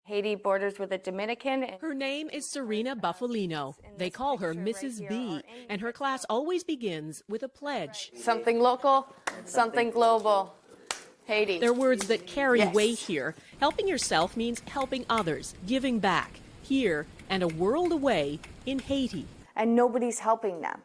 Haiti borders with the Dominican. Her name is Serena Buffalino. They call her Mrs. B, and her class always begins with a pledge. Something local, something global. Haiti. They're words that carry Yes. weight here. Helping yourself means helping others, giving back, here and a world away in Haiti. And nobody's helping them,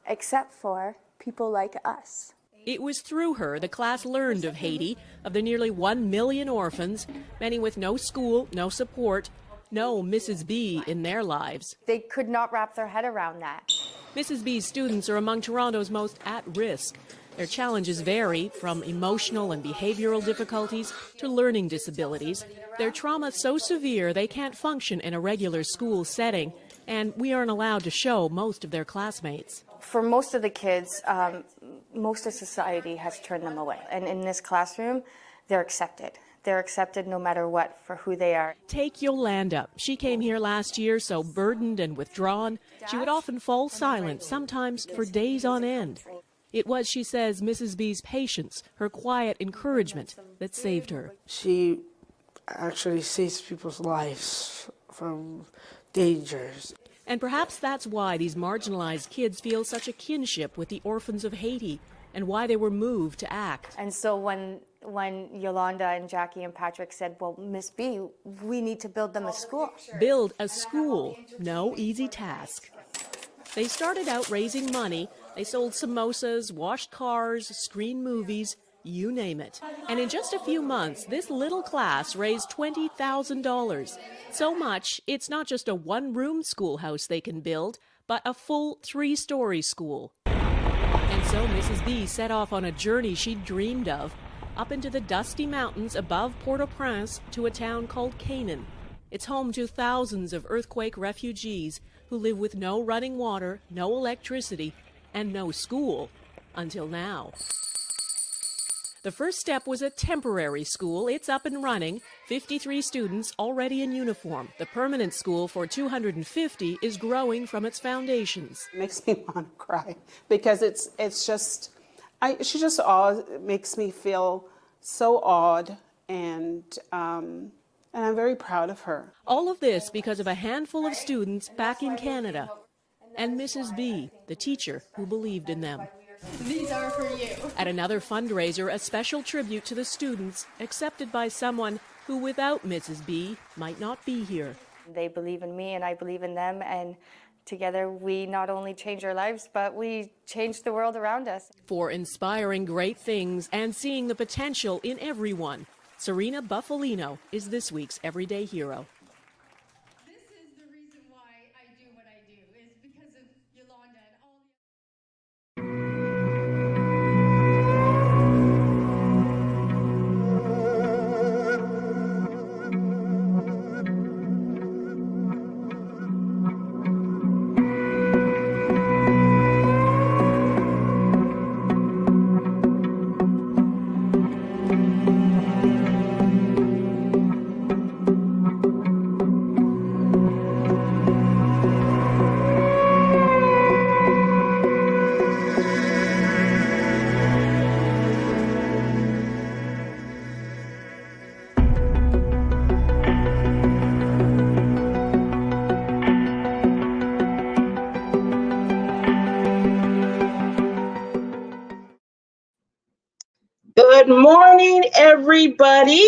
except for people like us. It was through her the class learned of Haiti, of the nearly 1 million orphans, many with no school, no support, no Mrs. B in their lives. They could not wrap their head around that. Mrs. B's students are among Toronto's most at risk. Their challenges vary from emotional and behavioral difficulties to learning disabilities. Their trauma is so severe they can't function in a regular school setting, and we aren't allowed to show most of their classmates. For most of the kids, most of society has turned them away. And in this classroom, they're accepted. They're accepted no matter what for who they are. Take Yolanda. She came here last year so burdened and withdrawn, she would often fall silent, sometimes for days on end. It was, she says, Mrs. B's patience, her quiet encouragement, that saved her. She actually saves people's lives from dangers. And perhaps that's why these marginalized kids feel such a kinship with the orphans of Haiti, and why they were moved to act. And so when Yolanda and Jackie and Patrick said, well, Miss B, we need to build them a school. Build a school, no easy task. They started out raising money. They sold samosas, washed cars, screened movies, you name it. And in just a few months, this little class raised $20,000. So much, it's not just a one-room schoolhouse they can build, but a full 3-story school. And so Mrs. B set off on a journey she'd dreamed of, up into the dusty mountains above Port-au-Prince to a town called Canaan. It's home to thousands of earthquake refugees who live with no running water, no electricity, and no school, until now. The first step was a temporary school. It's up and running, 53 students already in uniform. The permanent school for 250 is growing from its foundations. It makes me want to cry because she just makes me feel so awed, and I'm very proud of her. All of this because of a handful of students back in Canada and Mrs. B, the teacher who believed in them. These are for you. At another fundraiser, a special tribute to the students, accepted by someone who without Mrs. B might not be here. They believe in me and I believe in them, and together we not only change our lives, but we change the world around us. For inspiring great things and seeing the potential in everyone, Serena Buffalino is this week's Everyday Hero. This is the reason why I do what I do, is because of Yolanda and all the... Good morning, everybody.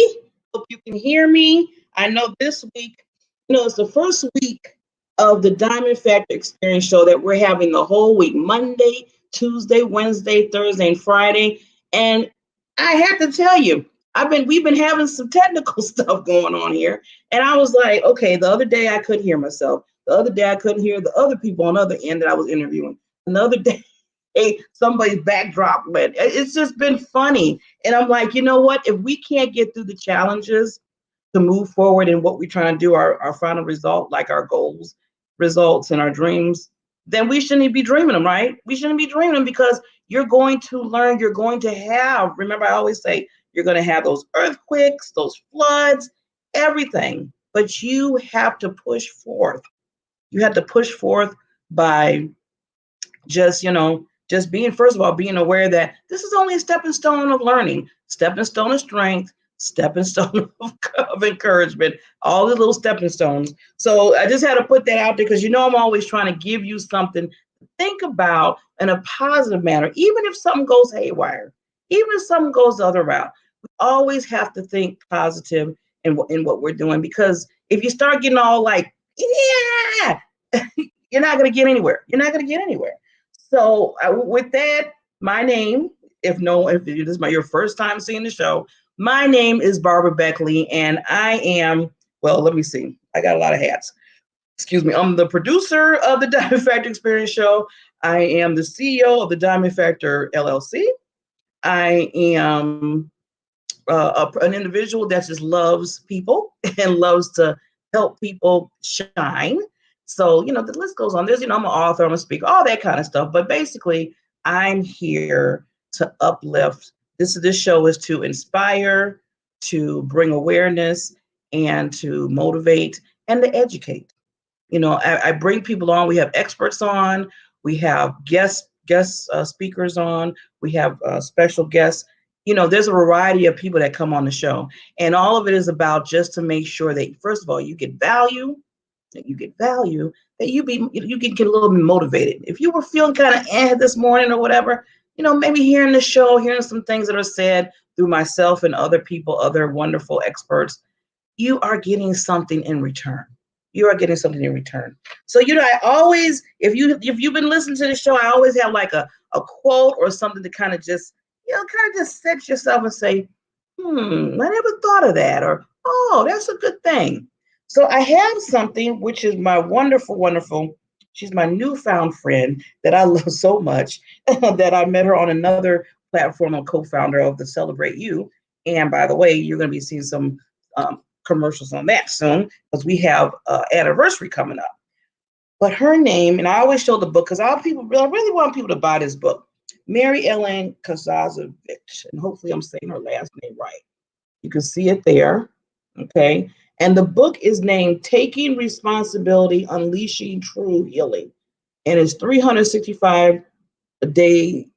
Hope you can hear me. I know this week, it's the first week of the Diamond Factor Experience show that we're having the whole week, Monday, Tuesday, Wednesday, Thursday, and Friday. And I have to tell you, we've been having some technical stuff going on here. And I was like, okay, the other day I couldn't hear myself. The other day I couldn't hear the other people on the other end that I was interviewing. Another day, somebody's backdrop went. It's just been funny. And I'm like, you know what? If we can't get through the challenges to move forward in what we're trying to do, our final result, like our goals, results, and our dreams, then we shouldn't be dreaming them, right? We shouldn't be dreaming them, because you're going to learn, you're going to have, remember I always say, you're going to have those earthquakes, those floods, everything. But you have to push forth. You have to push forth by just being, first of all, being aware that this is only a stepping stone of learning, stepping stone of strength, stepping stone of encouragement, all the little stepping stones. So I just had to put that out there because I'm always trying to give you something to think about in a positive manner, even if something goes haywire, even if something goes the other route. We always have to think positive in what we're doing, because if you start getting all like, yeah, you're not going to get anywhere. You're not going to get anywhere. So with that, my name, if this is your first time seeing the show, my name is Barbara Beckley, and I am, well, let me see. I got a lot of hats. Excuse me. I'm the producer of the Diamond Factor Experience Show. I am the CEO of the Diamond Factor LLC. I am an individual that just loves people and loves to help people shine. So, the list goes on. I'm an author, I'm a speaker, all that kind of stuff. But basically, I'm here to uplift. This show is to inspire, to bring awareness, and to motivate and to educate. I bring people on. We have experts on. We have guest speakers on. We have special guests. There's a variety of people that come on the show, and all of it is about just to make sure that, first of all, you get value, that you can get a little bit motivated. If you were feeling kind of this morning or whatever, maybe hearing the show, hearing some things that are said through myself and other people, other wonderful experts, you are getting something in return. You are getting something in return. So, I always, if you've been listening to the show, I always have like a quote or something to kind of just set yourself and say, I never thought of that, or, oh, that's a good thing. So I have something, which is my wonderful, wonderful, she's my newfound friend that I love so much that I met her on another platform. I'm co-founder of the Celebrate You. And by the way, you're going to be seeing some commercials on that soon, because we have anniversary coming up. But her name, and I always show the book because I really want people to buy this book, Mary Ellen Kazazovich, and hopefully I'm saying her last name right. You can see it there, okay? And the book is named Taking Responsibility, Unleashing True Healing, and it's 365 daily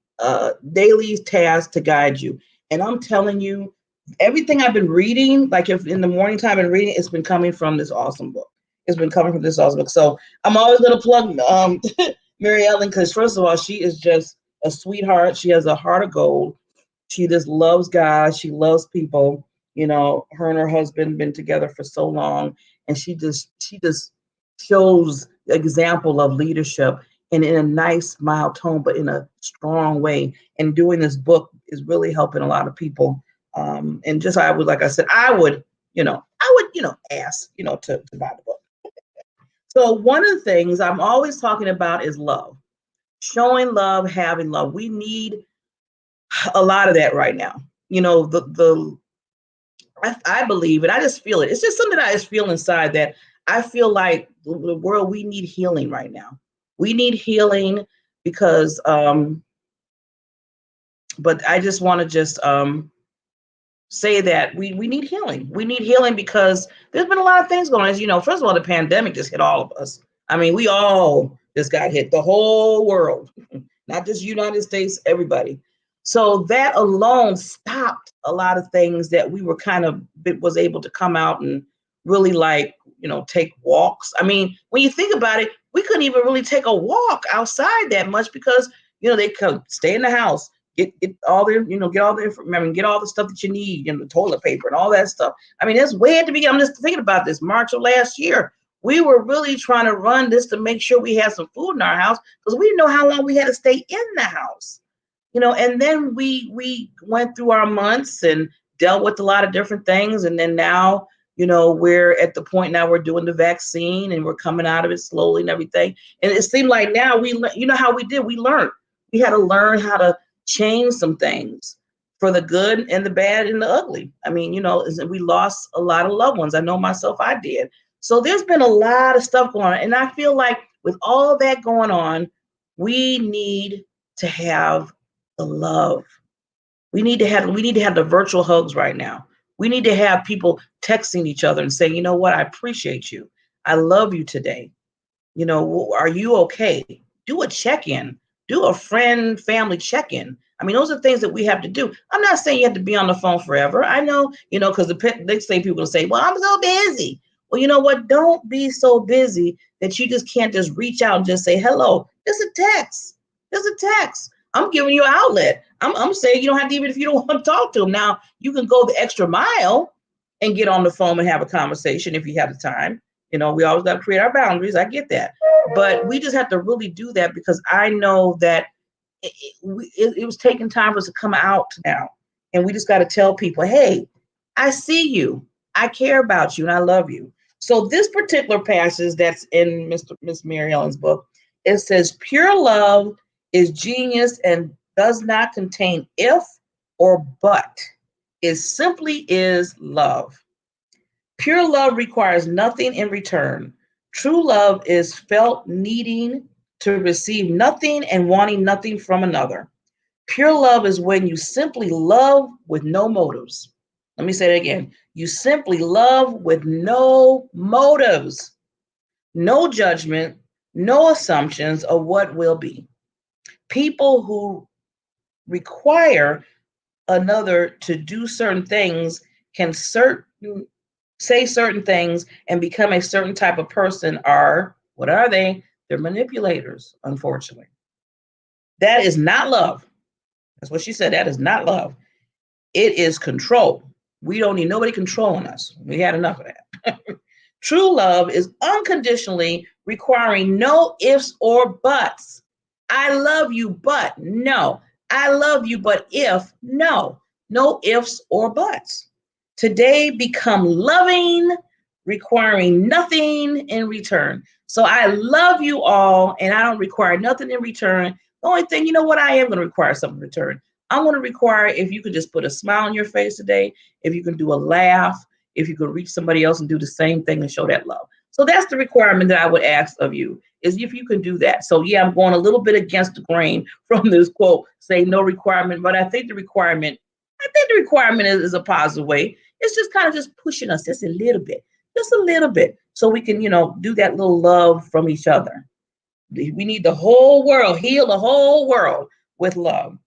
tasks to guide you. And I'm telling you, everything I've been reading, like if in the morning time I've been reading, it's been coming from this awesome book. It's been coming from this awesome book. So I'm always going to plug Mary Ellen, because first of all, she is just a sweetheart. She has a heart of gold. She just loves God. She loves people. Her and her husband been together for so long, and she just shows example of leadership, and in a nice, mild tone, but in a strong way. And doing this book is really helping a lot of people. And just I would ask, to buy the book. So one of the things I'm always talking about is love, showing love, having love. We need a lot of that right now. I believe it. I just feel it. It's just something I just feel inside, that I feel like the world, we need healing right now. We need healing because, but I just want to say that we need healing. We need healing because there's been a lot of things going on. As you know, first of all, the pandemic just hit all of us. I mean, we all just got hit, the whole world, not just United States, everybody. So that alone stopped a lot of things that we were was able to come out and really take walks. I mean, when you think about it, we couldn't even really take a walk outside that much because, they could stay in the house, get all the, get all the information, get all the stuff that you need, the toilet paper and all that stuff. I mean, that's way at the beginning. I'm just thinking about this, March of last year. We were really trying to run this to make sure we had some food in our house because we didn't know how long we had to stay in the house. And then we went through our months and dealt with a lot of different things. And then now, we're at the point now we're doing the vaccine and we're coming out of it slowly and everything. And it seemed like now how we did, we learned. We had to learn how to change some things for the good and the bad and the ugly. I mean, we lost a lot of loved ones. I know myself, I did. So there's been a lot of stuff going on. And I feel like with all that going on, we need to have the love. We need to have the virtual hugs right now. We need to have people texting each other and saying, you know what, I appreciate you. I love you today. Are you okay? Do a check-in. Do a family check-in. I mean, those are things that we have to do. I'm not saying you have to be on the phone forever. I know, because next thing people will say, well, I'm so busy. Well, you know what? Don't be so busy that you just can't just reach out and just say, hello. Just a text. Just a text. I'm giving you an outlet. I'm saying you don't have to, even if you don't want to talk to them. Now, you can go the extra mile and get on the phone and have a conversation if you have the time. We always got to create our boundaries. I get that. But we just have to really do that, because I know that it was taking time for us to come out now. And we just got to tell people, hey, I see you. I care about you and I love you. So this particular passage that's in Miss Mary Ellen's book, it says, pure love is genius and does not contain if or but. It simply is love. Pure love requires nothing in return. True love is felt needing to receive nothing and wanting nothing from another. Pure love is when you simply love with no motives. Let me say it again. You simply love with no motives, no judgment, no assumptions of what will be. People who require another to do certain things can say certain things and become a certain type of person are, what are they? They're manipulators, unfortunately. That is not love. That's what she said. That is not love. It is control. We don't need nobody controlling us. We had enough of that. True love is unconditionally requiring no ifs or buts. I love you, but no. I love you, but if, no. No ifs or buts. Today become loving, requiring nothing in return. So I love you all, and I don't require nothing in return. The only thing, I am going to require something in return. I'm going to require if you could just put a smile on your face today, if you can do a laugh, if you could reach somebody else and do the same thing and show that love. So that's the requirement that I would ask of you, is if you can do that. So yeah, I'm going a little bit against the grain from this quote, say no requirement, but I think the requirement is a positive way. It's just kind of just pushing us just a little bit, so we can, do that little love from each other. We need the whole world, heal the whole world with love.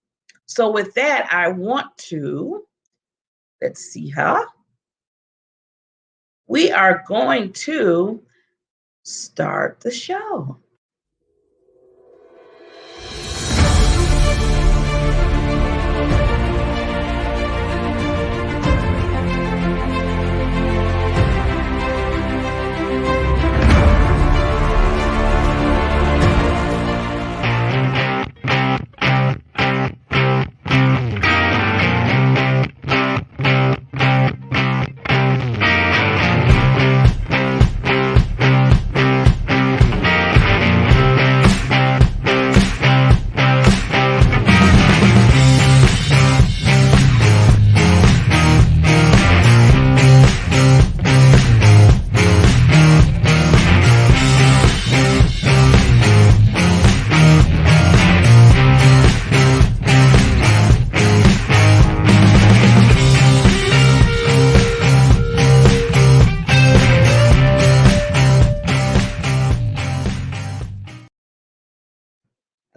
So with that, I want to, let's see, we are going to start the show.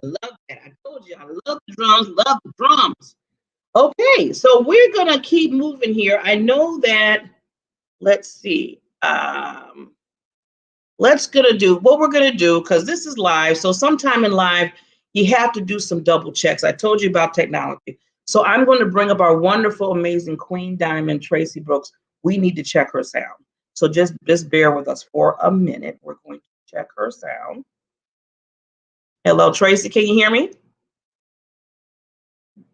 I love that. I told you, I love the drums. Okay, so we're going to keep moving here. I know that, let's see. What we're going to do, because this is live. So sometime in live, you have to do some double checks. I told you about technology. So I'm going to bring up our wonderful, amazing Queen Diamond, Traci Brooks. We need to check her sound. So just bear with us for a minute. We're going to check her sound. Hello, Traci, can you hear me?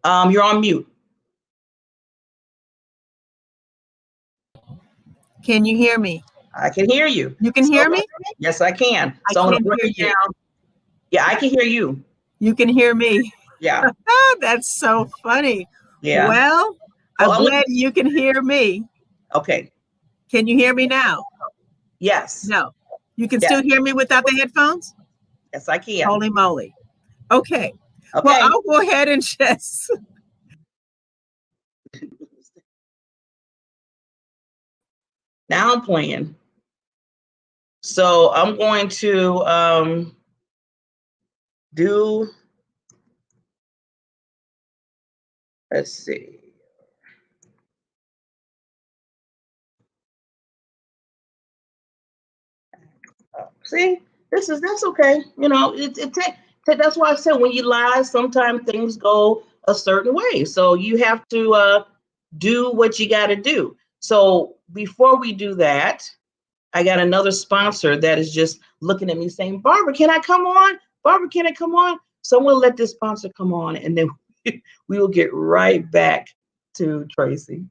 You're on mute. Can you hear me? I can hear you. You can hear me? Yes, I can. So I can't hear you. Yeah, I can hear you. You can hear me. Yeah. That's so funny. Yeah. Well, I'm glad you can hear me. Okay. Can you hear me now? Yes. No. You can still hear me without the headphones? Yes, I can. Holy moly. Okay. Okay. Well, I'll go ahead and just. Now I'm playing. So I'm going to do Let's see. See, that's okay. You know, that's why I said when you lie, sometimes things go a certain way. So you have to do what you got to do. So before we do that, I got another sponsor that is just looking at me saying, Barbara, can I come on? Barbara, can I come on? So we'll let this sponsor come on, and then we will get right back to Traci.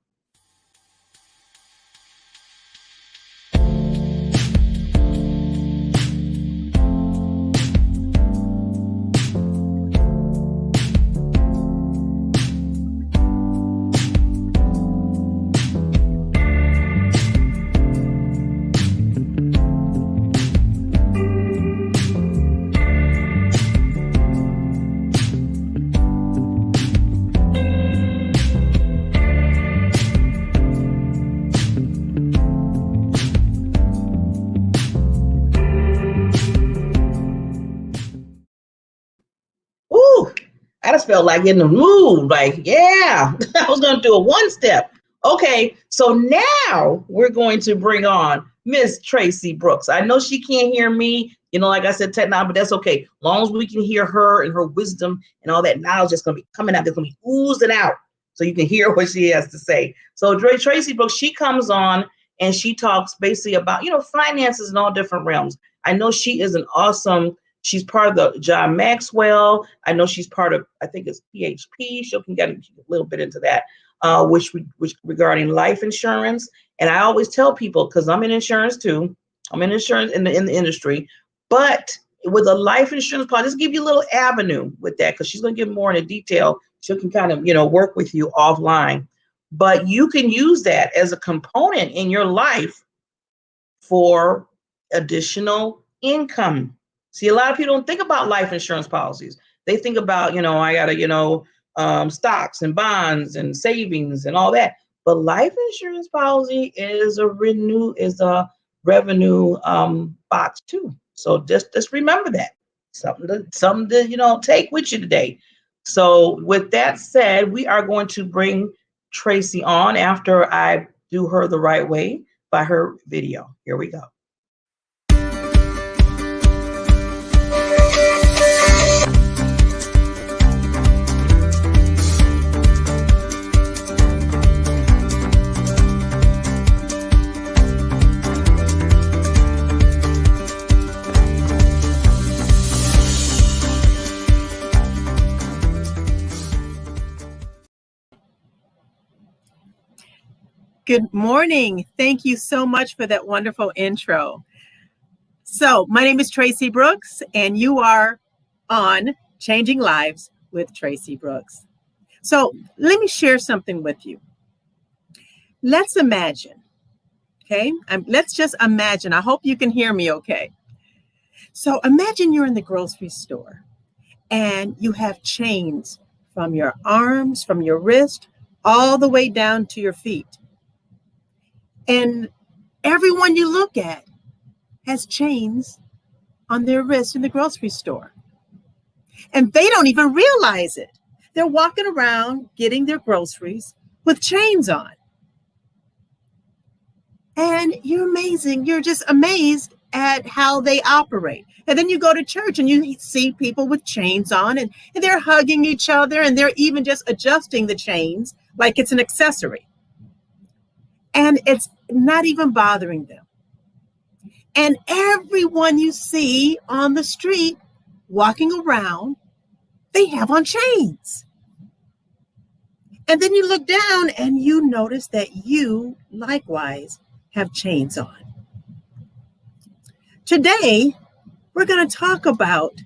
Ooh, I just felt like in the mood. Like, yeah, I was going to do a one step. Okay, so now we're going to bring on Miss Traci Brooks. I know she can't hear me, you know, like I said, technology, but that's okay. As long as we can hear her and her wisdom and all that knowledge that's going to be coming out, that's going to be oozing out so you can hear what she has to say. So Traci Brooks, she comes on and she talks basically about, you know, finances in all different realms. I know she is an awesome. She's part of the John Maxwell. I know she's part of, I think it's PHP. She can get a little bit into that, which regarding life insurance. And I always tell people, because I'm in insurance too. I'm in insurance in the industry, but with a life insurance policy, just give you a little avenue with that, because she's going to give more into detail. She can kind of, you know, work with you offline. But you can use that as a component in your life for additional income. See, a lot of people don't think about life insurance policies. They think about, you know, I got to, you know, stocks and bonds and savings and all that. But life insurance policy is a revenue box too. So just remember that. Something to, you know, take with you today. So with that said, we are going to bring Traci on after I do her the right way by her video. Here we go. Good morning. Thank you so much for that wonderful intro. So my name is Traci Brooks, and you are on Changing Lives with Traci Brooks. So let me share something with you. Let's imagine, okay? Let's just imagine. I hope you can hear me okay. So imagine you're in the grocery store and you have chains from your arms, from your wrist, all the way down to your feet. And everyone you look at has chains on their wrist in the grocery store. And they don't even realize it. They're walking around getting their groceries with chains on. And you're amazing. You're just amazed at how they operate. And then you go to church and you see people with chains on, and they're hugging each other, and they're even just adjusting the chains like it's an accessory. And it's not even bothering them. And everyone you see on the street walking around, they have on chains. And then you look down and you notice that you likewise have chains on. Today, we're going to talk about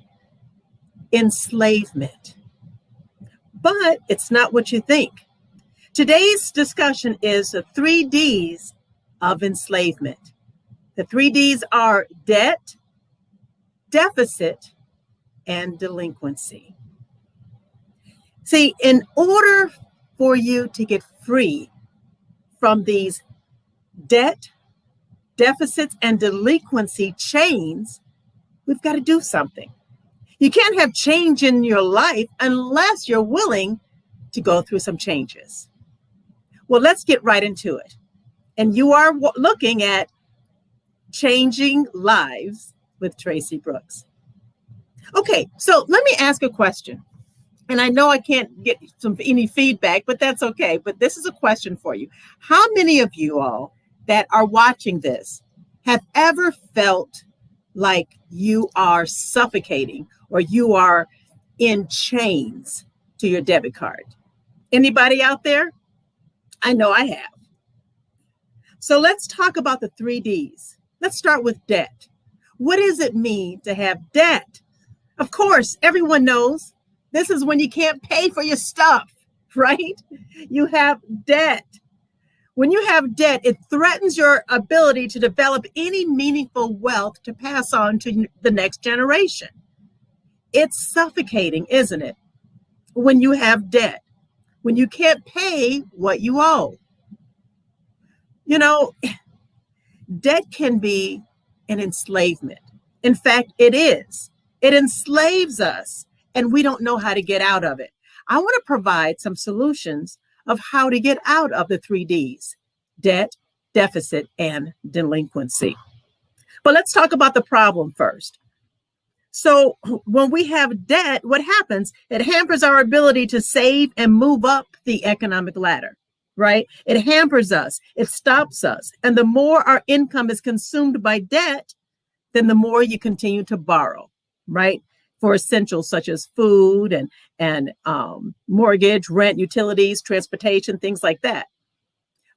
enslavement. But it's not what you think. Today's discussion is the 3 Ds of enslavement. The 3 Ds are debt, deficit, and delinquency. See, in order for you to get free from these debt, deficits, and delinquency chains, we've got to do something. You can't have change in your life unless you're willing to go through some changes. Well, let's get right into it. And you are looking at Changing Lives with Traci Brooks. Okay, so let me ask a question. And I know I can't get any feedback, but that's okay. But this is a question for you. How many of you all that are watching this have ever felt like you are suffocating or you are in chains to your debit card? Anybody out there? I know I have. So let's talk about the 3 Ds. Let's start with debt. What does it mean to have debt? Of course, everyone knows this is when you can't pay for your stuff, right? You have debt. When you have debt, it threatens your ability to develop any meaningful wealth to pass on to the next generation. It's suffocating, isn't it? When you have debt, when you can't pay what you owe. You know, debt can be an enslavement. In fact, it is. It enslaves us, and we don't know how to get out of it. I want to provide some solutions of how to get out of the 3 Ds: debt, deficit, and delinquency. But let's talk about the problem first. So when we have debt, what happens? It hampers our ability to save and move up the economic ladder, right? It hampers us. It stops us. And the more our income is consumed by debt, then the more you continue to borrow, right? For essentials such as food and mortgage, rent, utilities, transportation, things like that.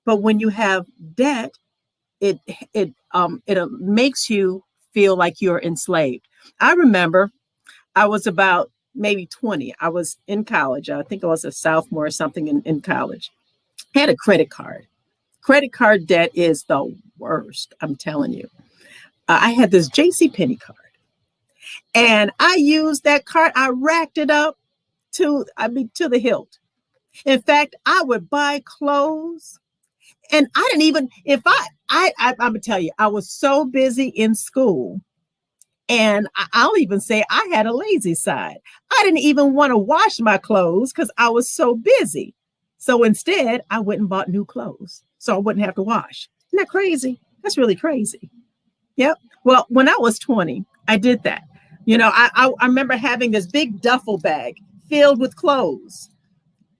But when you have debt, it makes you feel like you're enslaved. I remember I was about maybe 20. I was in college. I think I was a sophomore or something in college. I had a credit card. Credit card debt is the worst, I'm telling you. I had this JCPenney card. And I used that card. I racked it up to the hilt. In fact, I would buy clothes. And I didn't even, I'm going to tell you, I was so busy in school. And I'll even say I had a lazy side. I didn't even want to wash my clothes because I was so busy. So instead, I went and bought new clothes so I wouldn't have to wash. Isn't that crazy? That's really crazy. Yep. Well, when I was 20, I did that. You know, I remember having this big duffel bag filled with clothes.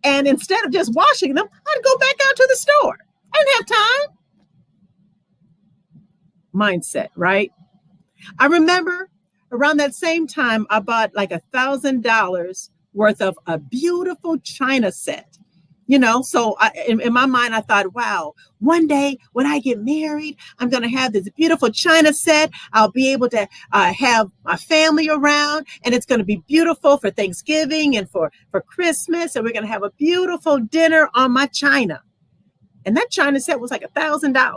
And instead of just washing them, I'd go back out to the store. I didn't have time. Mindset, right? I remember around that same time, I bought like $1,000 worth of a beautiful china set. You know, so in my mind, I thought, wow, one day when I get married, I'm going to have this beautiful china set. I'll be able to have my family around, and it's going to be beautiful for Thanksgiving and for Christmas. And we're going to have a beautiful dinner on my china. And that china set was like $1,000.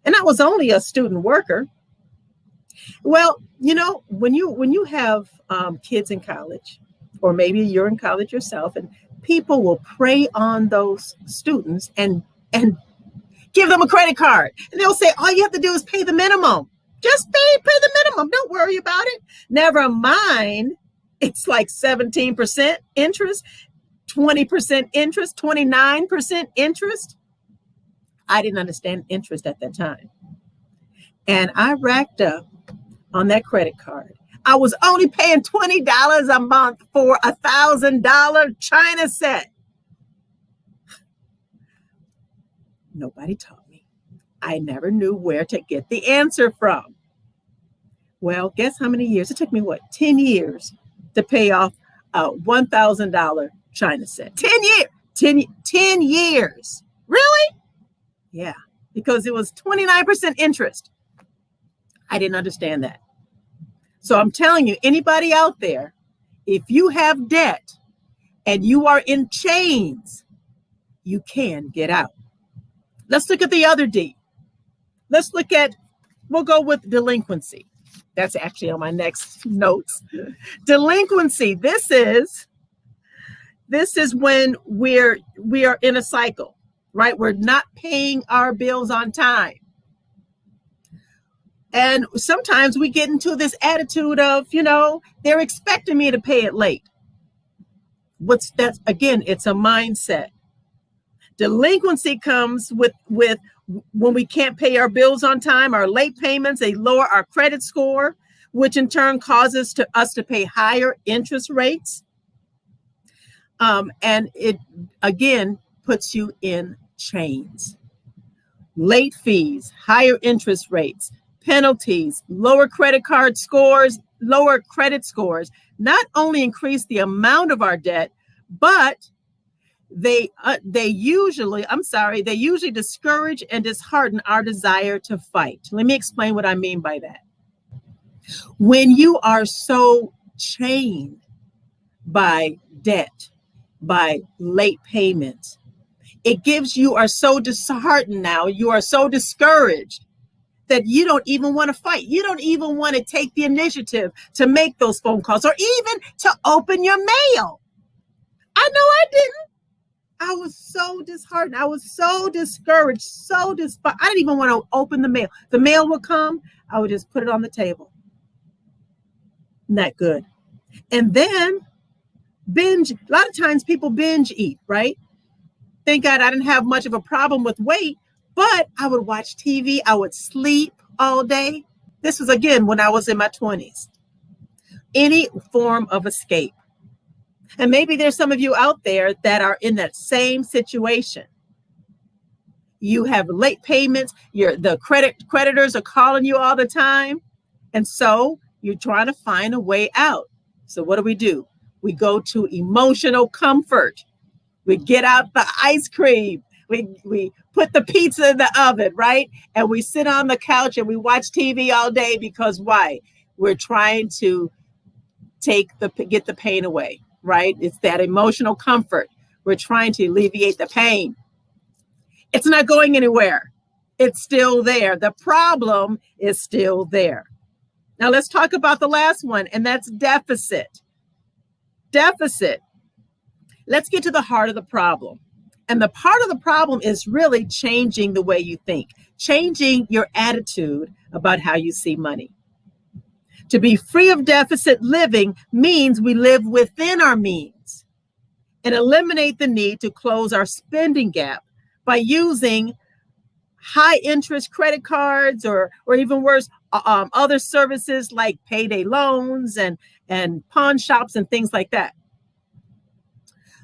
And I was only a student worker. Well, you know, when you have kids in college, or maybe you're in college yourself, and people will prey on those students and give them a credit card. And they'll say, all you have to do is pay the minimum. Just pay the minimum. Don't worry about it. Never mind. It's like 17% interest, 20% interest, 29% interest. I didn't understand interest at that time. And I racked up on that credit card. I was only paying $20 a month for $1,000 china set. Nobody taught me. I never knew where to get the answer from. Well, guess how many years? It took me, 10 years to pay off a $1,000 china set. 10 years. 10 years. Really? Yeah, because it was 29% interest. I didn't understand that. So I'm telling you, anybody out there, if you have debt and you are in chains, you can get out. Let's look at the other D. We'll go with delinquency. That's actually on my next notes. Delinquency. This is when we are in a cycle, right? We're not paying our bills on time. And sometimes we get into this attitude of, they're expecting me to pay it late. What's that's again, it's a mindset. Delinquency comes with when we can't pay our bills on time, our late payments, they lower our credit score, which in turn causes us to pay higher interest rates. And it again puts you in chains. Late fees, higher interest rates, penalties, lower credit scores not only increase the amount of our debt, but they usually discourage and dishearten our desire to fight. Let me explain what I mean by that. When you are so chained by debt, by late payments, you are so disheartened now, you are so discouraged that you don't even want to fight. You don't even want to take the initiative to make those phone calls or even to open your mail. I know I didn't. I was so disheartened. I was so discouraged, I didn't even want to open the mail. The mail would come, I would just put it on the table. Not good. And then binge. A lot of times people binge eat, right? Thank God I didn't have much of a problem with weight, but I would watch TV. I would sleep all day. This was, again, when I was in my 20s. Any form of escape. And maybe there's some of you out there that are in that same situation. You have late payments. The creditors are calling you all the time. And so you're trying to find a way out. So what do? We go to emotional comfort. We get out the ice cream. We put the pizza in the oven, right? And we sit on the couch and we watch TV all day because why? We're trying to get the pain away, right? It's that emotional comfort. We're trying to alleviate the pain. It's not going anywhere. It's still there. The problem is still there. Now let's talk about the last one, and that's deficit. Deficit. Let's get to the heart of the problem. And the part of the problem is really changing the way you think, changing your attitude about how you see money. To be free of deficit living means we live within our means and eliminate the need to close our spending gap by using high interest credit cards or even worse, other services like payday loans and pawn shops and things like that.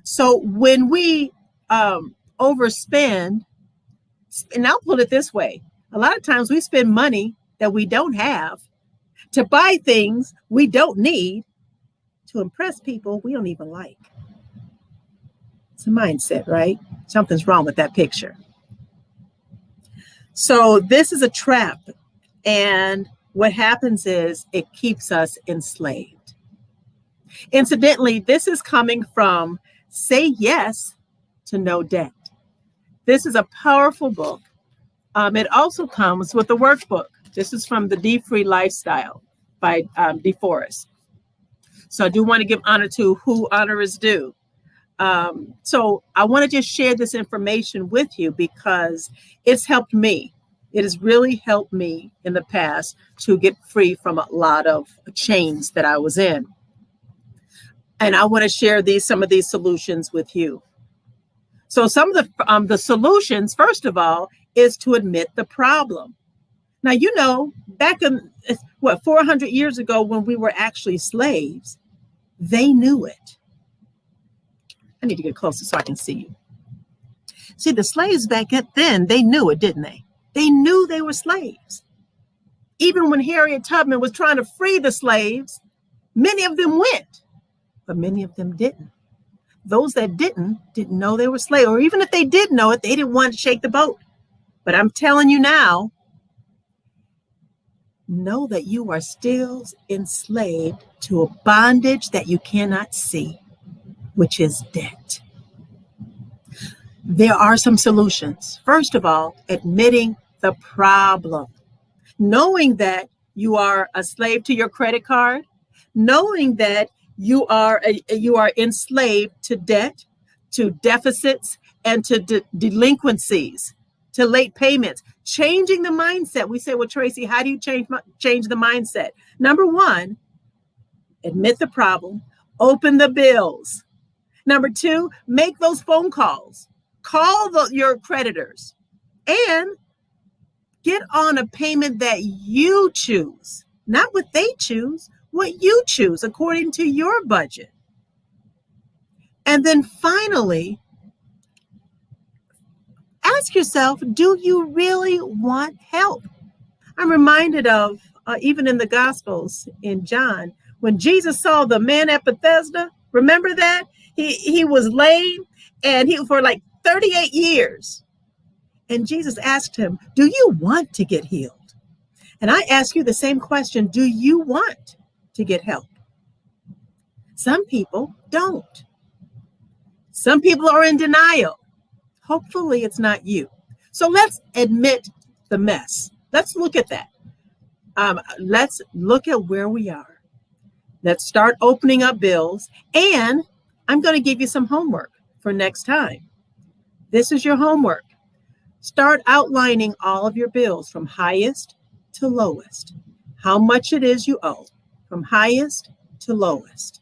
So when we overspend, and I'll put it this way, a lot of times we spend money that we don't have to buy things we don't need to impress people we don't even like. It's a mindset, right? Something's wrong with that picture. So this is a trap. And what happens is it keeps us enslaved. Incidentally, this is coming from Say Yes to No Debt. This is a powerful book. It also comes with a workbook. This is from the D-Free Lifestyle by DeForest. So I do want to give honor to who honor is due. So I want to just share this information with you because it's helped me. It has really helped me in the past to get free from a lot of chains that I was in. And I want to share some of these solutions with you. So some of the solutions, first of all, is to admit the problem. Now, you know, back in 400 years ago when we were actually slaves, they knew it. I need to get closer so I can see you. See, the slaves back then, they knew it, didn't they? They knew they were slaves. Even when Harriet Tubman was trying to free the slaves, many of them went, but many of them didn't. Those that didn't know they were slaves, or even if they did know it, they didn't want to shake the boat. But I'm telling you now, know that you are still enslaved to a bondage that you cannot see, which is debt. There are some solutions. First of all, admitting the problem. Knowing that you are a slave to your credit card, knowing that you are enslaved to debt, to deficits, and to delinquencies, to late payments. Changing the mindset. We say, well, Traci, how do you change the mindset? Number one, admit the problem, open the bills, Number two, make those phone calls. Call your creditors and get on a payment that you choose, not what they choose, what you choose according to your budget. And then finally, ask yourself, do you really want help? I'm reminded of, even in the Gospels in John, when Jesus saw the man at Bethesda, remember that? He was lame and he for like 38 years. And Jesus asked him, do you want to get healed? And I ask you the same question, do you want to get help? Some people don't. Some people are in denial. Hopefully it's not you. So let's admit the mess. Let's look at that. Let's look at where we are. Let's start opening up bills. And I'm going to give you some homework for next time. This is your homework. Start outlining all of your bills from highest to lowest. How much it is you owe from highest to lowest.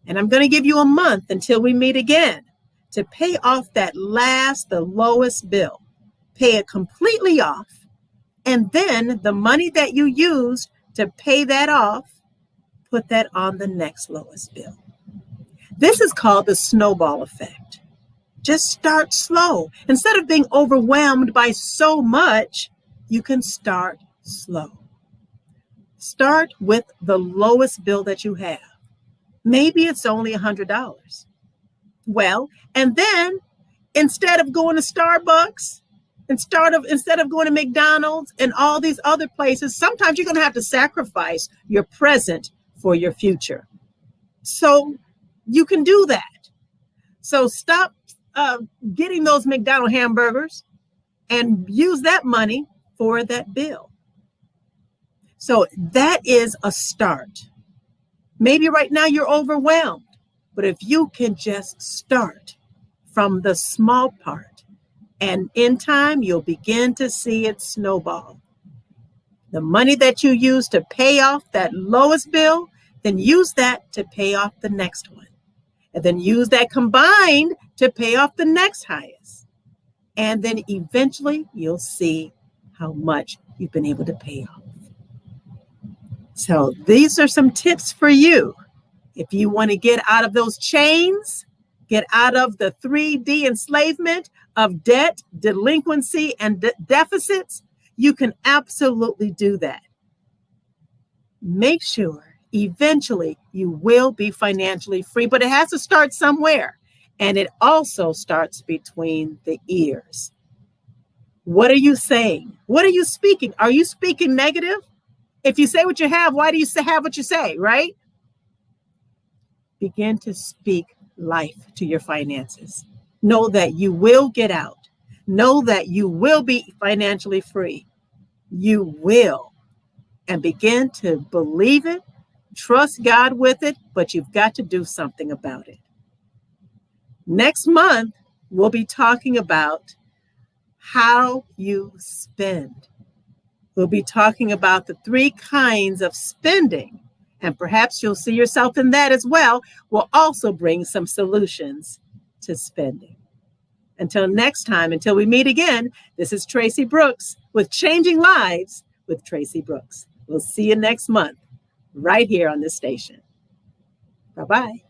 And I'm going to give you a month until we meet again to pay off that the lowest bill. Pay it completely off. And then the money that you used to pay that off, put that on the next lowest bill. This is called the snowball effect. Just start slow. Instead of being overwhelmed by so much, you can start slow. Start with the lowest bill that you have. Maybe it's only $100. Well, and then instead of going to Starbucks, instead of going to McDonald's and all these other places, sometimes you're going to have to sacrifice your present for your future. So you can do that. So stop getting those McDonald's hamburgers and use that money for that bill. So that is a start. Maybe right now you're overwhelmed, but if you can just start from the small part, and in time, you'll begin to see it snowball. The money that you use to pay off that lowest bill, then use that to pay off the next one. And then use that combined to pay off the next highest. And then eventually you'll see how much you've been able to pay off. So these are some tips for you. If you want to get out of those chains, get out of the 3D enslavement of debt, delinquency, and deficits, you can absolutely do that. Make sure eventually you will be financially free, but it has to start somewhere. And it also starts between the ears. What are you saying? What are you speaking? Are you speaking negative? If you say what you have, why do you have what you say, right? Begin to speak life to your finances. Know that you will get out. Know that you will be financially free. You will. And begin to believe it, trust God with it, but you've got to do something about it. Next month, we'll be talking about how you spend. We'll be talking about the 3 kinds of spending, and perhaps you'll see yourself in that as well. We'll also bring some solutions to spending. Until next time, until we meet again, this is Traci Brooks with Changing Lives with Traci Brooks. We'll see you next month, right here on this station. Bye-bye.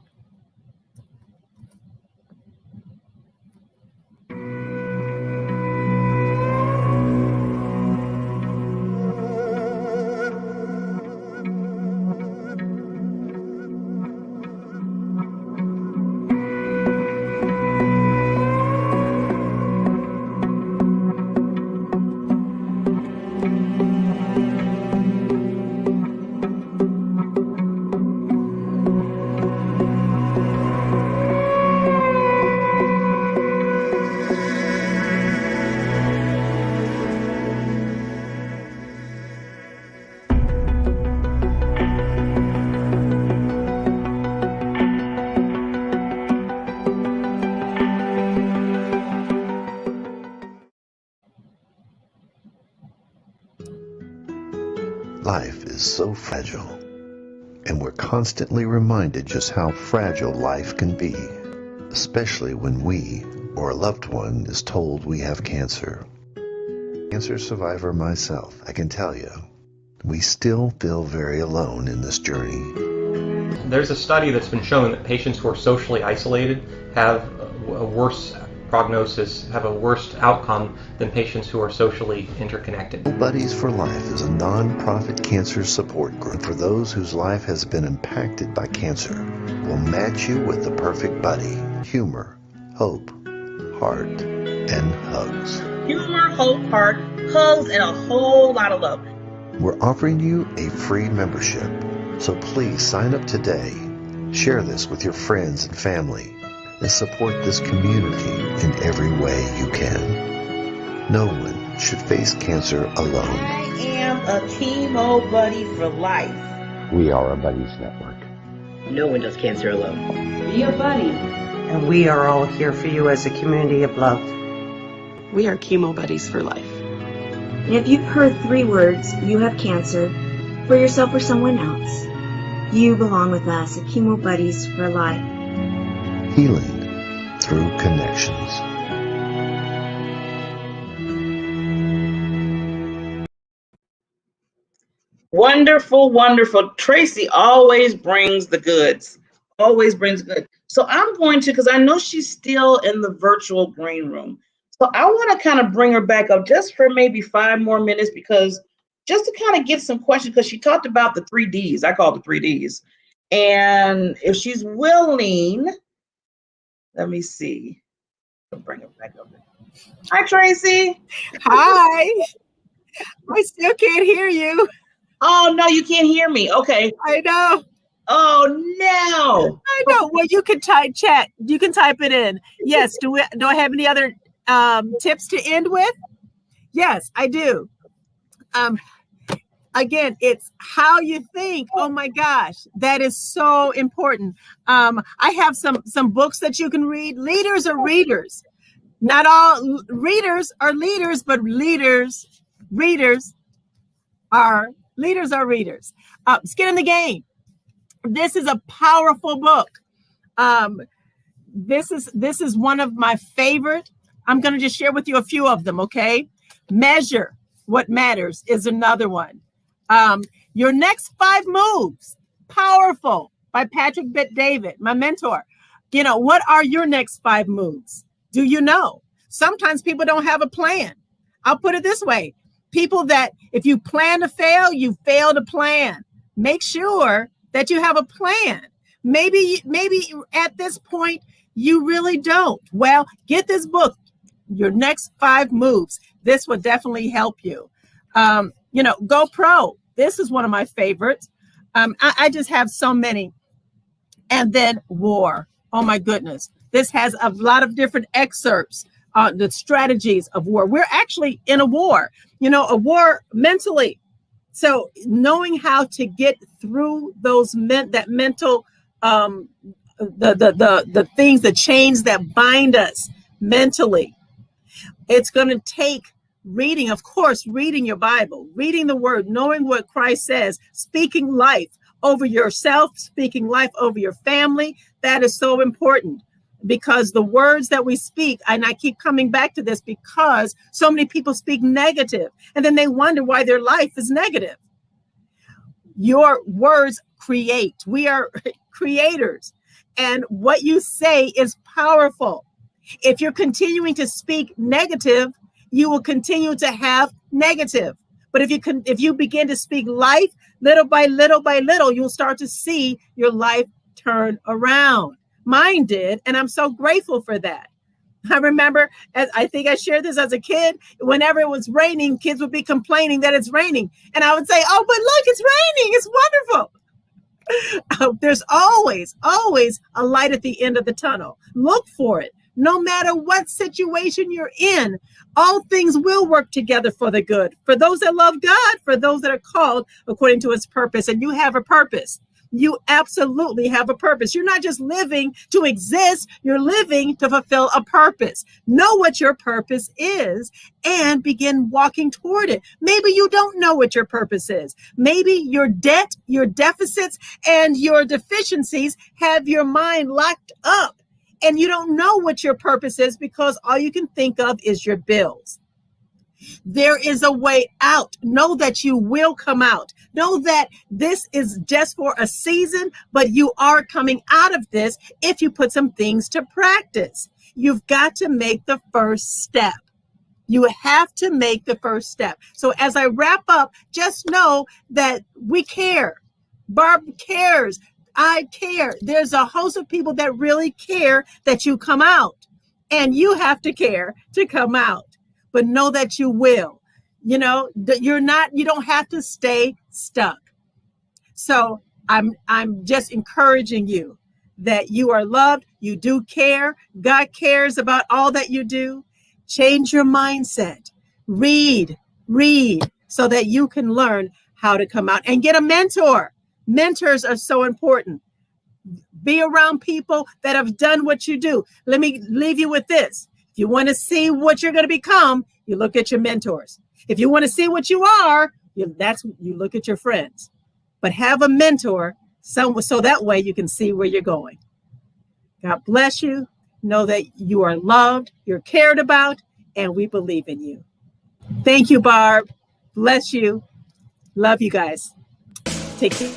Life is so fragile, and we're constantly reminded just how fragile life can be. especially when we or a loved one is told we have cancer. Cancer survivor myself, I can tell you, we still feel very alone in this journey. There's a study that's been showing that patients who are socially isolated have a worse prognosis, have a worse outcome than patients who are socially interconnected. Buddies for Life is a non-profit cancer support group for those whose life has been impacted by cancer. We'll match you with the perfect buddy. Humor, hope, heart, and hugs. Humor, hope, heart, hugs, and a whole lot of love. We're offering you a free membership, so please sign up today. Share this with your friends and family, and support this community in every way you can. No one should face cancer alone. I am a chemo buddy for life. We are a buddies network. No one does cancer alone. Be a buddy. And we are all here for you as a community of love. We are chemo buddies for life. And if you've heard 3 words, you have cancer, for yourself or someone else, you belong with us at Chemo Buddies for Life. Healing through connections. Wonderful, wonderful. Traci always brings the goods. Always brings good. So I'm going to, because I know she's still in the virtual green room. So I want to kind of bring her back up just for maybe 5 more minutes, because just to kind of get some questions, because she talked about the 3 Ds. I call it the 3 Ds. And if she's willing, let me see. I'll bring her back up. Hi, Traci. Hi. I still can't hear you. Oh, no, you can't hear me. Okay. I know. Oh, no. I know. Well, you can type chat. You can type it in. Yes. Do I have any other tips to end with? Yes, I do. Again, it's how you think. Oh my gosh, that is so important. I have some books that you can read. Leaders are readers. Not all readers are leaders, but readers are readers. Skin in the Game. This is a powerful book. This is one of my favorite. I'm going to just share with you a few of them, okay? Measure What Matters is another one. Your Next 5 Moves, powerful, by Patrick Bet-David, my mentor. You know, what are your next 5 moves? Do you know? Sometimes people don't have a plan. I'll put it this way. People that, if you plan to fail, you fail to plan. Make sure that you have a plan. Maybe at this point, you really don't. Well, get this book, Your Next 5 Moves. This will definitely help you. Go Pro. This is one of my favorites. I just have so many. And then War. Oh my goodness. This has a lot of different excerpts on the strategies of war. We're actually in a war, a war mentally. So knowing how to get through those mental, the things, the chains that bind us mentally. It's going to take reading, of course, reading your Bible, reading the word, knowing what Christ says, speaking life over yourself, speaking life over your family. That is so important, because the words that we speak, and I keep coming back to this because so many people speak negative and then they wonder why their life is negative. Your words create. We are creators, and what you say is powerful. If you're continuing to speak negative, you will continue to have negative. But if you begin to speak life, little by little, you'll start to see your life turn around. Mine did, and I'm so grateful for that. I remember, I think I shared this as a kid, whenever it was raining, kids would be complaining that it's raining. And I would say, oh, but look, it's raining. It's wonderful. There's always a light at the end of the tunnel. Look for it. No matter what situation you're in, all things will work together for the good. For those that love God, for those that are called according to his purpose. And you have a purpose. You absolutely have a purpose. You're not just living to exist. You're living to fulfill a purpose. Know what your purpose is and begin walking toward it. Maybe you don't know what your purpose is. Maybe your debt, your deficits, and your deficiencies have your mind locked up and you don't know what your purpose is because all you can think of is your bills. There is a way out. Know that you will come out. Know that this is just for a season, but you are coming out of this if you put some things to practice. You've got to make the first step. You have to make the first step. So as I wrap up, just know that we care. Barb cares. I care. There's a host of people that really care that you come out. And you have to care to come out. But know that you will. You know, that you don't have to stay stuck. So I'm just encouraging you that you are loved, you do care, God cares about all that you do. Change your mindset. Read so that you can learn how to come out and get a mentor. Mentors are so important. Be around people that have done what you do. Let me leave you with this. If you want to see what you're going to become, you look at your mentors. If you want to see what you are, you look at your friends. But have a mentor so that way you can see where you're going. God bless you. Know that you are loved, you're cared about, and we believe in you. Thank you, Barb. Bless you. Love you guys. Take care.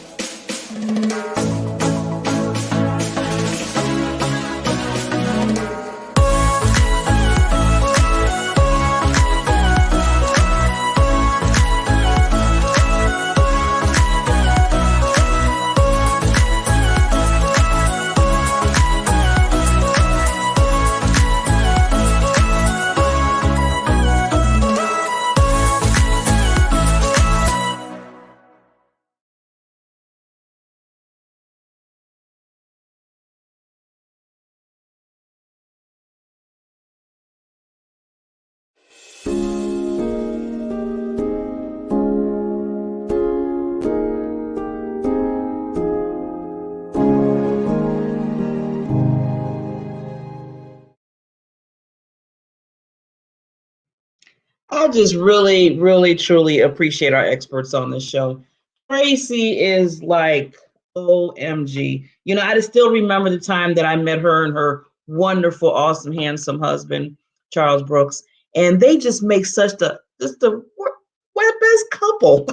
I just really, really, truly appreciate our experts on this show. Traci is like, OMG. You know, I just still remember the time that I met her and her wonderful, awesome, handsome husband, Charles Brooks. And they just make such the best couple.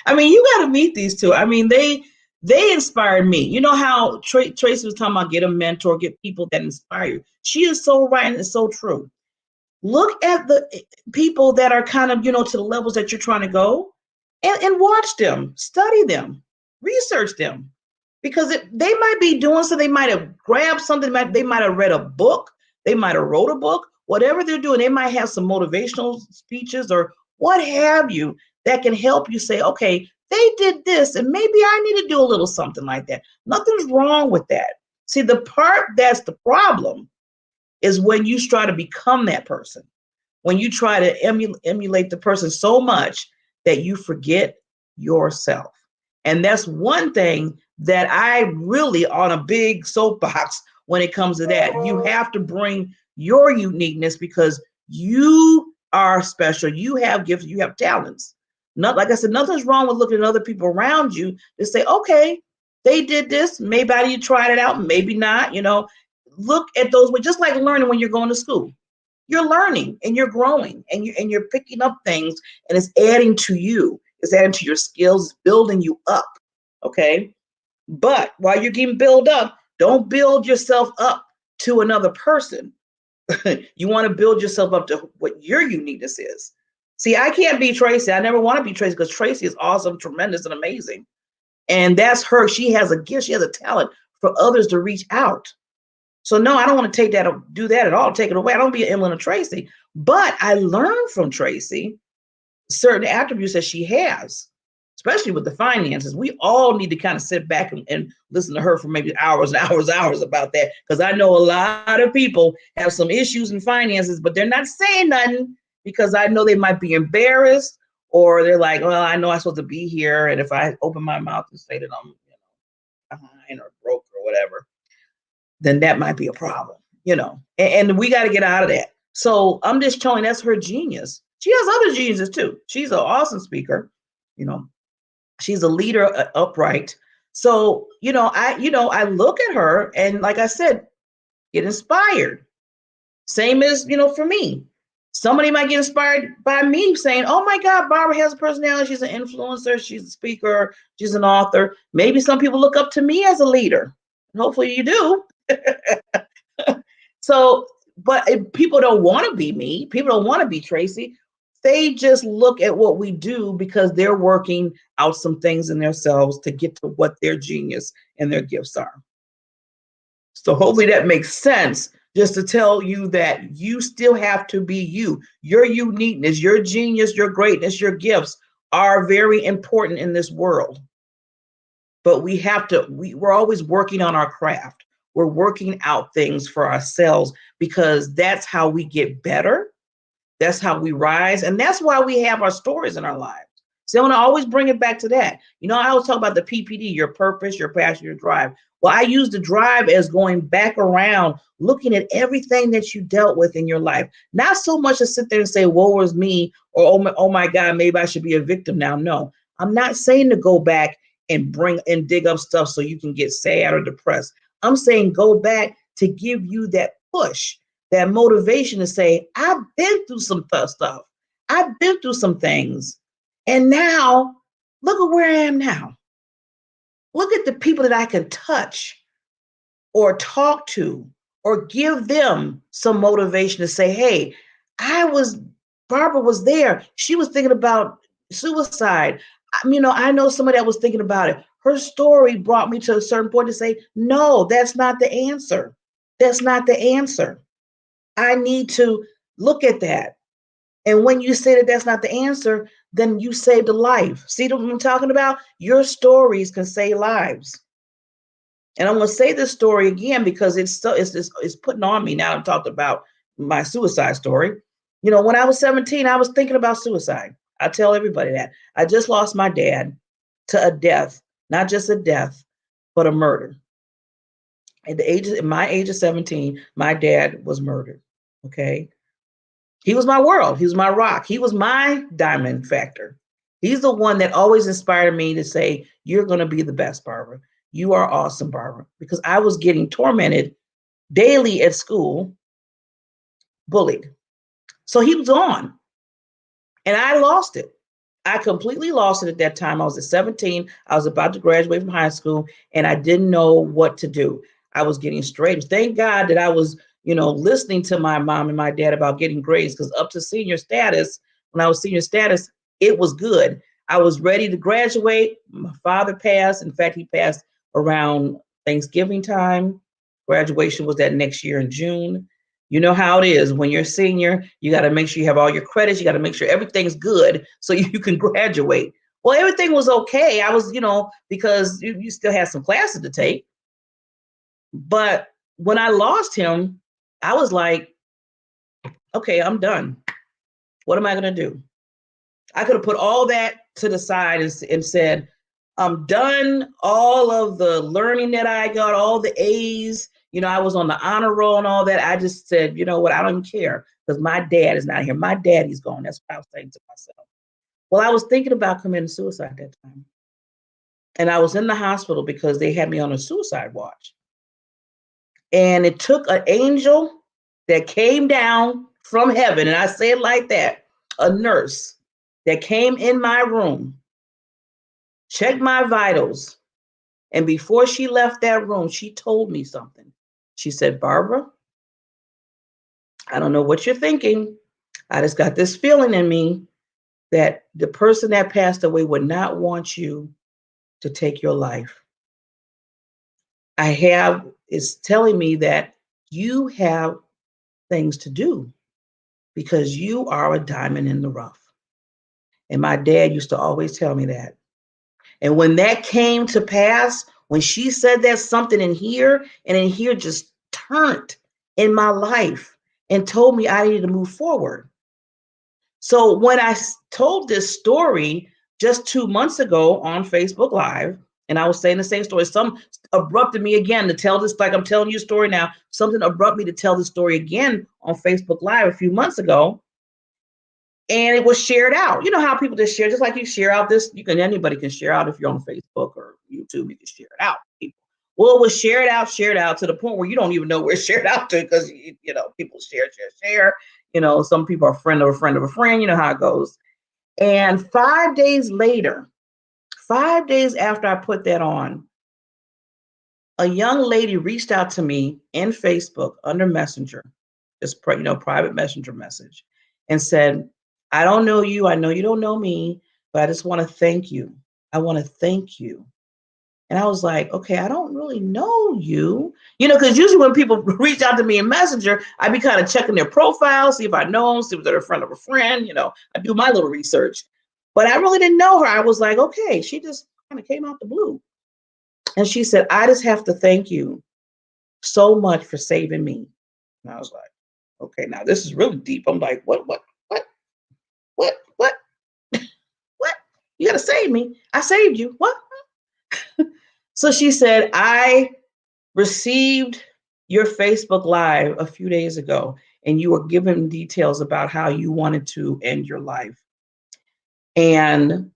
I mean, you got to meet these two. I mean, they inspired me. You know how Traci was talking about get a mentor, get people that inspire you. She is so right and it's so true. Look at the people that are kind of, to the levels that you're trying to go and watch them, study them, research them, because they might be doing so. They might have grabbed something. They might have read a book. They might have wrote a book. Whatever they're doing, they might have some motivational speeches or what have you that can help you say, okay, they did this and maybe I need to do a little something like that. Nothing's wrong with that. See, the part that's the problem is when you try to become that person, when you try to emulate the person so much that you forget yourself. And that's one thing that I really on a big soapbox when it comes to that. You have to bring your uniqueness because you are special. You have gifts, you have talents. Not like I said, nothing's wrong with looking at other people around you to say, okay, they did this. Maybe you tried it out, maybe not, Look at those, just like learning when you're going to school. You're learning and you're growing and you're picking up things and it's adding to you. It's adding to your skills, it's building you up. Okay. But while you're getting built up, don't build yourself up to another person. You want to build yourself up to what your uniqueness is. See, I can't be Traci. I never want to be Traci because Traci is awesome, tremendous, and amazing. And that's her. She has a gift. She has a talent for others to reach out. So no, I don't want to do that at all. Take it away. I don't be an Emlyn or Traci, but I learned from Traci certain attributes that she has, especially with the finances. We all need to kind of sit back and listen to her for maybe hours and hours about that. Because I know a lot of people have some issues in finances, but they're not saying nothing because I know they might be embarrassed or they're like, well, I know I'm supposed to be here. And if I open my mouth and say that I'm behind or broke or whatever, then that might be a problem, and we got to get out of that. So I'm just showing that's her genius. She has other geniuses too. She's an awesome speaker, she's a leader, upright. So, I look at her and like I said, get inspired. Same as, for me. Somebody might get inspired by me saying, oh my God, Barbara has a personality. She's an influencer. She's a speaker. She's an author. Maybe some people look up to me as a leader. Hopefully you do. So, but people don't want to be me. People don't want to be Traci. They just look at what we do because they're working out some things in themselves to get to what their genius and their gifts are. So hopefully that makes sense, just to tell you that you still have to be you. Your uniqueness, your genius, your greatness, your gifts are very important in this world. But we have to, we're always working on our craft. We're working out things for ourselves because that's how we get better. That's how we rise. And that's why we have our stories in our lives. So I want to always bring it back to that. I always talk about the PPD, your purpose, your passion, your drive. Well, I use the drive as going back around, looking at everything that you dealt with in your life. Not so much to sit there and say, woe is me, or oh my God, maybe I should be a victim now. No, I'm not saying to go back and bring and dig up stuff so you can get sad or depressed. I'm saying go back to give you that push, that motivation to say, I've been through some tough stuff. I've been through some things. And now, look at where I am now. Look at the people that I can touch or talk to or give them some motivation to say, hey, Barbara was there. She was thinking about suicide. I know somebody that was thinking about it. Her story brought me to a certain point to say, no, that's not the answer. That's not the answer. I need to look at that. And when you say that that's not the answer, then you saved a life. See what I'm talking about? Your stories can save lives. And I'm going to say this story again because it's putting on me now. I'm talking about my suicide story. When I was 17, I was thinking about suicide. I tell everybody that. I just lost my dad to a death, not just a death, but a murder. At my age of 17, my dad was murdered. Okay. He was my world. He was my rock. He was my diamond factor. He's the one that always inspired me to say, you're going to be the best, Barbara. You are awesome, Barbara. Because I was getting tormented daily at school, bullied. So he was on. And I lost it. I completely lost it at that time. I was at 17. I was about to graduate from high school, and I didn't know what to do. I was getting straight. Thank God that I was listening to my mom and my dad about getting grades, because up to senior status, when I was senior status, it was good. I was ready to graduate. My father passed. In fact, he passed around Thanksgiving time. Graduation was that next year in June. You know how it is when you're a senior, you got to make sure you have all your credits. You got to make sure everything's good so you can graduate. Well, everything was okay. I was, because you still had some classes to take. But when I lost him, I was like, okay, I'm done. What am I going to do? I could have put all that to the side and said, I'm done. All of the learning that I got, all the A's, I was on the honor roll and all that. I just said, you know what? I don't even care because my dad is not here. My daddy's gone. That's what I was saying to myself. Well, I was thinking about committing suicide at that time. And I was in the hospital because they had me on a suicide watch. And it took an angel that came down from heaven, and I say it like that, a nurse that came in my room, checked my vitals, and before she left that room, she told me something. She said, Barbara, I don't know what you're thinking. I just got this feeling in me that the person that passed away would not want you to take your life. It's telling me that you have things to do because you are a diamond in the rough. And my dad used to always tell me that. And when that came to pass, when she said that, something in here and in here just turned in my life and told me I needed to move forward. So when I told this story just 2 months ago on Facebook Live, and I was saying the same story, some abrupted me again to tell this, like I'm telling you a story now, something abrupt me to tell the story again on Facebook Live a few months ago. And it was shared out. You know how people just share, just like you share out this, anybody can share out if you're on Facebook or YouTube, you can share it out. Well, it was shared out to the point where you don't even know where it's shared out to because, people share. Some people are a friend of a friend of a friend. You know how it goes. And 5 days later, 5 days after I put that on, a young lady reached out to me in Facebook under Messenger, just private Messenger message, and said, I don't know you. I know you don't know me, but I just want to thank you. I want to thank you. And I was like, okay, I don't really know you, because usually when people reach out to me in Messenger, I be kind of checking their profile, see if I know them, see if they're a friend of a friend, I do my little research. But I really didn't know her. I was like, okay, she just kind of came out the blue. And she said, I just have to thank you so much for saving me. And I was like, okay, now this is really deep. I'm like, what? What? You got to save me. I saved you. What? So she said, I received your Facebook Live a few days ago, and you were given details about how you wanted to end your life. And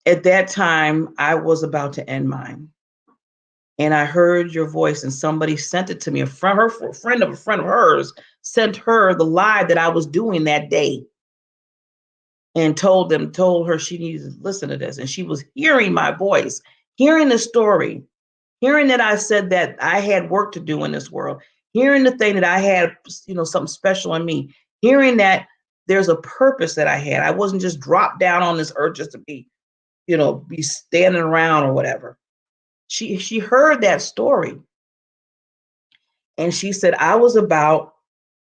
at that time, I was about to end mine. And I heard your voice, and somebody sent it to me. A friend of a friend of hers sent her the live that I was doing that day, and told her she needed to listen to this. And she was hearing my voice, hearing the story, hearing that I said that I had work to do in this world, hearing the thing that I had, something special in me, hearing that there's a purpose that I had. I wasn't just dropped down on this earth just to be standing around or whatever. She heard that story, and she said, I was about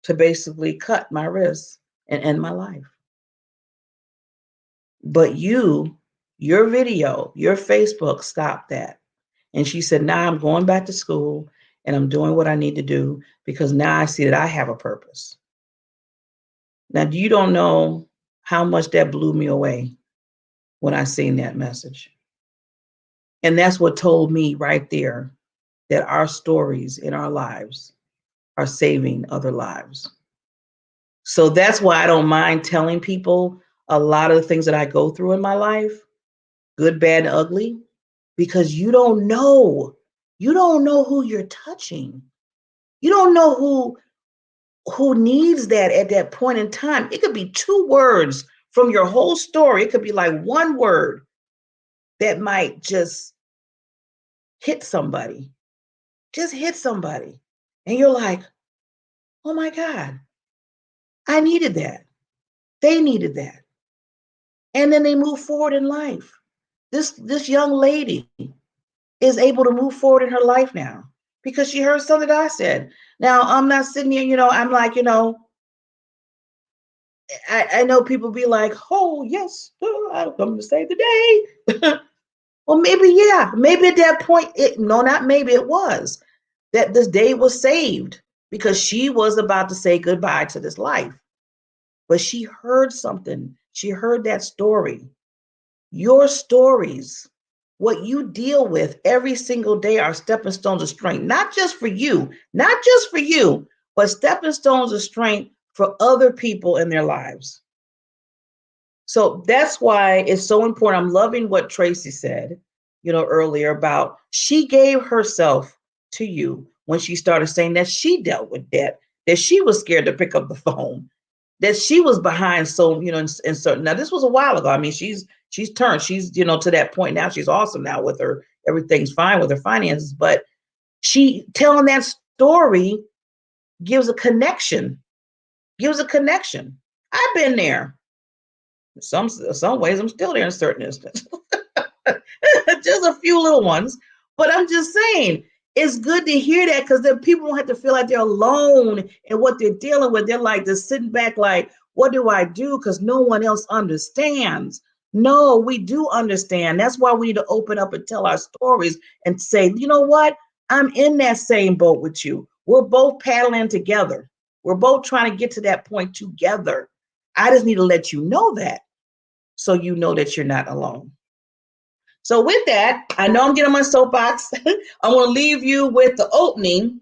to basically cut my wrists and end my life. But your video, your Facebook stopped that. And she said, now I'm going back to school and I'm doing what I need to do because now I see that I have a purpose. Now, you don't know how much that blew me away when I seen that message. And that's what told me right there that our stories in our lives are saving other lives. So that's why I don't mind telling people a lot of the things that I go through in my life, good, bad, and ugly, because you don't know. You don't know who you're touching. You don't know who needs that at that point in time. It could be 2 words from your whole story. It could be like 1 word that might just hit somebody. Just hit somebody. And you're like, oh my God, I needed that. They needed that. And then they move forward in life. This young lady is able to move forward in her life now because she heard something that I said. Now, I'm not sitting here, I'm like, I know people be like, oh, yes, I'm coming to save the day. Well, maybe, yeah, maybe at that point, it was that this day was saved because she was about to say goodbye to this life. But she heard something. She heard that story. Your stories, what you deal with every single day are stepping stones of strength, not just for you, but stepping stones of strength for other people in their lives. So that's why it's so important. I'm loving what Traci said, earlier about she gave herself to you when she started saying that she dealt with debt, that she was scared to pick up the phone, that she was behind. So, in certain, now this was a while ago. I mean, she's turned, she's, to that point now. She's awesome now with her, everything's fine with her finances, but she telling that story gives a connection. I've been there. Some ways I'm still there in certain instances. Just a few little ones. But I'm just saying, it's good to hear that because then people don't have to feel like they're alone in what they're dealing with. They're like just sitting back like, what do I do? Because no one else understands. No, we do understand. That's why we need to open up and tell our stories and say, you know what? I'm in that same boat with you. We're both paddling together. We're both trying to get to that point together. I just need to let you know that so you know that you're not alone. So with that, I know I'm getting on my soapbox. I want to leave you with the opening,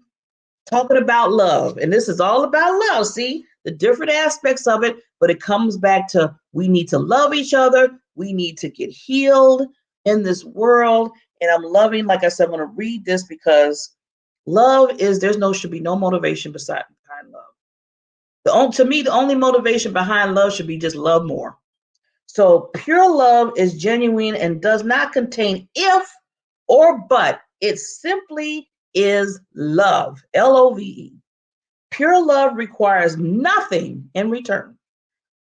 talking about love. And this is all about love. See, the different aspects of it, but it comes back to we need to love each other. We need to get healed in this world. And I'm loving, like I said, I'm going to read this because love is, should be no motivation behind love. To me, the only motivation behind love should be just love more. So pure love is genuine and does not contain if or but. It simply is love, Love. Pure love requires nothing in return.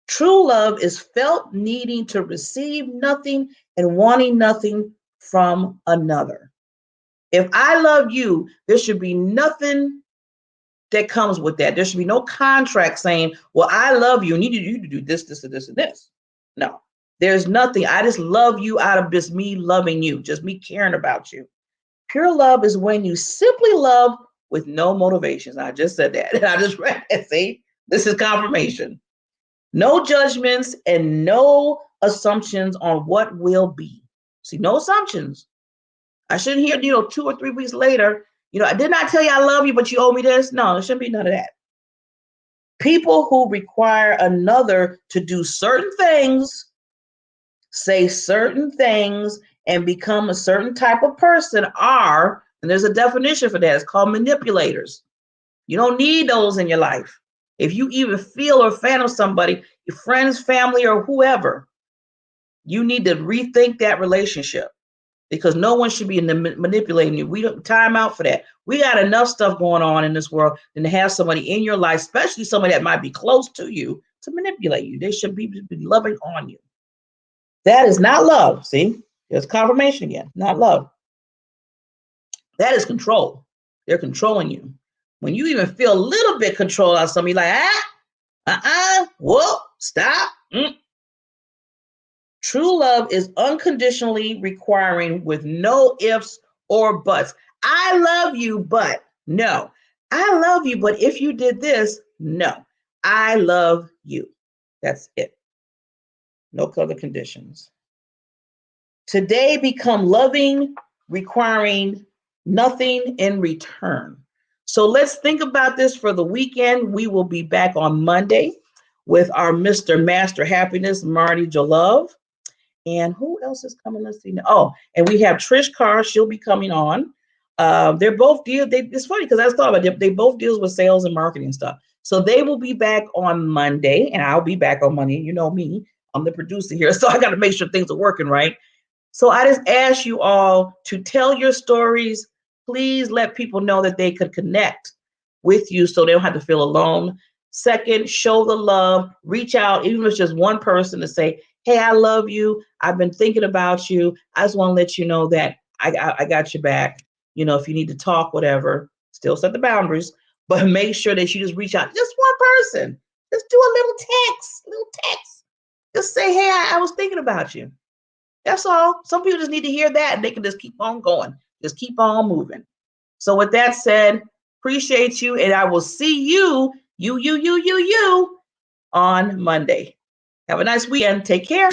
True love is felt needing to receive nothing and wanting nothing from another. If I love you, there should be nothing that comes with that. There should be no contract saying, well, I love you and need you to do this, this, and this, and this. No, there's nothing. I just love you out of just me loving you, just me caring about you. Pure love is when you simply love with no motivations. I just said that, and I just read it. See, this is confirmation. No judgments and no assumptions on what will be. See, no assumptions. I shouldn't hear, 2 or 3 weeks later, I did not tell you I love you, but you owe me this. No, there shouldn't be none of that. People who require another to do certain things, say certain things, and become a certain type of person are, and there's a definition for that, it's called manipulators. You don't need those in your life. If you even feel or fan of somebody, your friends, family, or whoever, you need to rethink that relationship because no one should be manipulating you. We don't time out for that. We got enough stuff going on in this world than to have somebody in your life, especially somebody that might be close to you, to manipulate you. They should be loving on you. That is not love. See, there's confirmation again, not love. That is control. They're controlling you. When you even feel a little bit control out of somebody, like, whoa, stop. True love is unconditionally requiring with no ifs or buts. I love you, but no. I love you, but if you did this, no. I love you. That's it. No other conditions. Today become loving, requiring nothing in return. So let's think about this for the weekend. We will be back on Monday with our Mr. Master Happiness, Marty Jalove. And who else is coming? Let's see. Oh, and we have Trish Carr. She'll be coming on. They're both it's funny because I was thought about it. They both deals with sales and marketing stuff. So they will be back on Monday, and I'll be back on Monday. You know me. I'm the producer here, so I got to make sure things are working right. So I just ask you all to tell your stories. Please let people know that they could connect with you so they don't have to feel alone. Second, show the love. Reach out, even if it's just one person, to say, hey, I love you. I've been thinking about you. I just want to let you know that I got your back. If you need to talk, whatever, still set the boundaries, but make sure that you just reach out. Just one person. Just do a little text. Just say, hey, I was thinking about you. That's all. Some people just need to hear that and they can just keep on going. Just keep on moving. So with that said, appreciate you. And I will see you on Monday. Have a nice weekend. Take care.